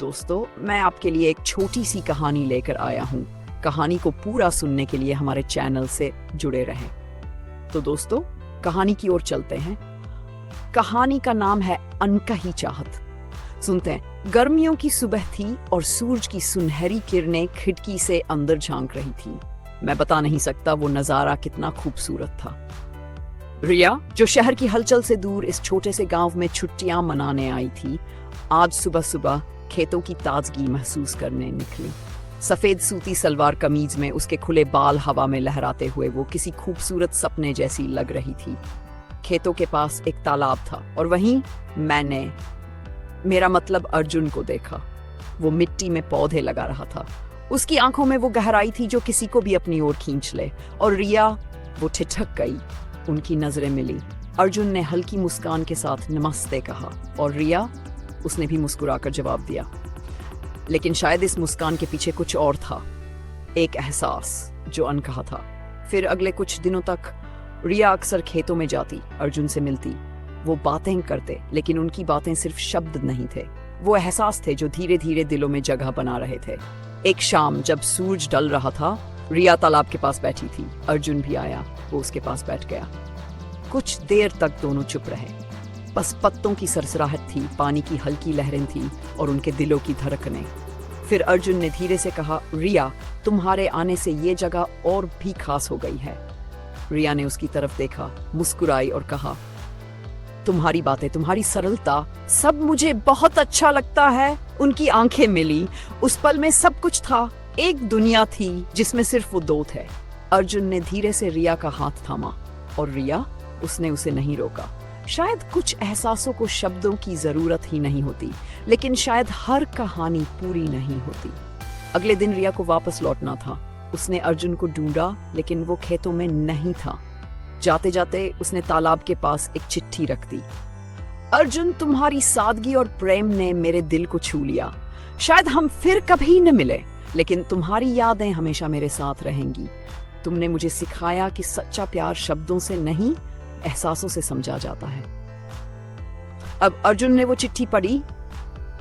दोस्तों, मैं आपके लिए एक छोटी सी कहानी लेकर आया हूँ। कहानी को पूरा सुनने के लिए हमारे चैनल से जुड़े रहें। तो दोस्तों, कहानी की ओर चलते हैं। कहानी का नाम है अनकही चाहत। सुनते हैं। गर्मियों की सुबह थी और सूरज की सुनहरी किरणें खिड़की से अंदर झांक रही थी। मैं बता नहीं सकता वो नजारा कितना खूबसूरत था। रिया, जो शहर की हलचल से दूर इस छोटे से गांव में छुट्टियां मनाने आई थी, आज सुबह सुबह खेतों की ताजगी महसूस करने निकली। सफेद सूती सलवार कमीज में उसके खुले बाल हवा में लहराते हुए वो किसी खूबसूरत सपने जैसी लग रही थी। खेतों के पास एक तालाब था और वहीं मैंने, मेरा मतलब अर्जुन को देखा। वो मिट्टी में पौधे लगा रहा था। उसकी आंखों में वो गहराई थी जो किसी को भी अपनी ओर खींच ले। और रिया, वो ठिठक गई। उनकी नजरें मिली। अर्जुन ने हल्की मुस्कान के साथ नमस्ते कहा और रिया, उसने भी मुस्कुराकर जवाब दिया। लेकिन शायद इस मुस्कान के पीछे कुछ और था, एक एहसास जो अनकहा था। फिर अगले कुछ दिनों तक रिया अक्सर खेतों में जाती, अर्जुन से मिलती। वो बातें करते, लेकिन उनकी बातें सिर्फ शब्द नहीं थे, वो एहसास थे जो धीरे धीरे दिलों में जगह बना रहे थे। एक शाम जब सूरज ढल रहा था, रिया तालाब के पास बैठी थी। अर्जुन भी आया, वो उसके पास बैठ गया। कुछ देर तक दोनों चुप रहे। बस पत्तों की सरसराहट थी, पानी की हल्की लहरें थी और उनके दिलों की धड़कनें। फिर अर्जुन ने धीरे से कहा, रिया, तुम्हारे आने से ये जगह और भी खास हो गई है। रिया ने उसकी तरफ देखा, मुस्कुराई और कहा, तुम्हारी बातें, तुम्हारी सरलता, सब मुझे बहुत अच्छा लगता है। उनकी आंखें मिली। उस पल में सब कुछ था। एक दुनिया थी जिसमें सिर्फ वो दो थे। अर्जुन ने धीरे से रिया का हाथ थामा और रिया, उसने उसे नहीं रोका। शायद कुछ एहसासों को शब्दों की जरूरत ही नहीं होती, लेकिन शायद हर कहानी पूरी नहीं होती। अगले दिन रिया को वापस लौटना था। उसने अर्जुन को ढूंढा, लेकिन वो खेतों में नहीं था। जाते जाते उसने तालाब के पास एक चिट्ठी रख दी। अर्जुन, तुम्हारी सादगी और प्रेम ने मेरे दिल को छू लिया। शायद हम फिर कभी न मिले, लेकिन तुम्हारी यादें हमेशा मेरे साथ रहेंगी। तुमने मुझे सिखाया कि सच्चा प्यार शब्दों से नहीं, एहसासों से समझा जाता है। अब अर्जुन ने वो चिट्ठी पढ़ी।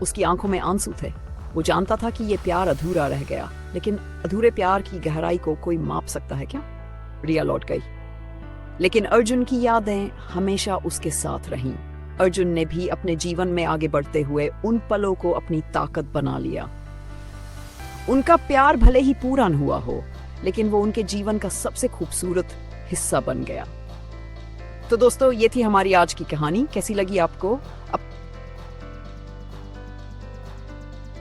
उसकी आंखों में आंसू थे। वो जानता था कि ये प्यार अधूरा रह गया, लेकिन अधूरे प्यार की गहराई को कोई माप सकता है क्या? रिया लौट गई, लेकिन अर्जुन की यादें हमेशा उसके साथ रहीं। अर्जुन ने भी अपने जीवन में आगे बढ़ते हुए उन पलों को अपनी ताकत बना लिया। उनका प्यार भले ही पूरा न हुआ हो, लेकिन वो उनके जीवन का सबसे खूबसूरत हिस्सा बन गया। तो दोस्तों, ये थी हमारी आज की कहानी। कैसी लगी आपको? अब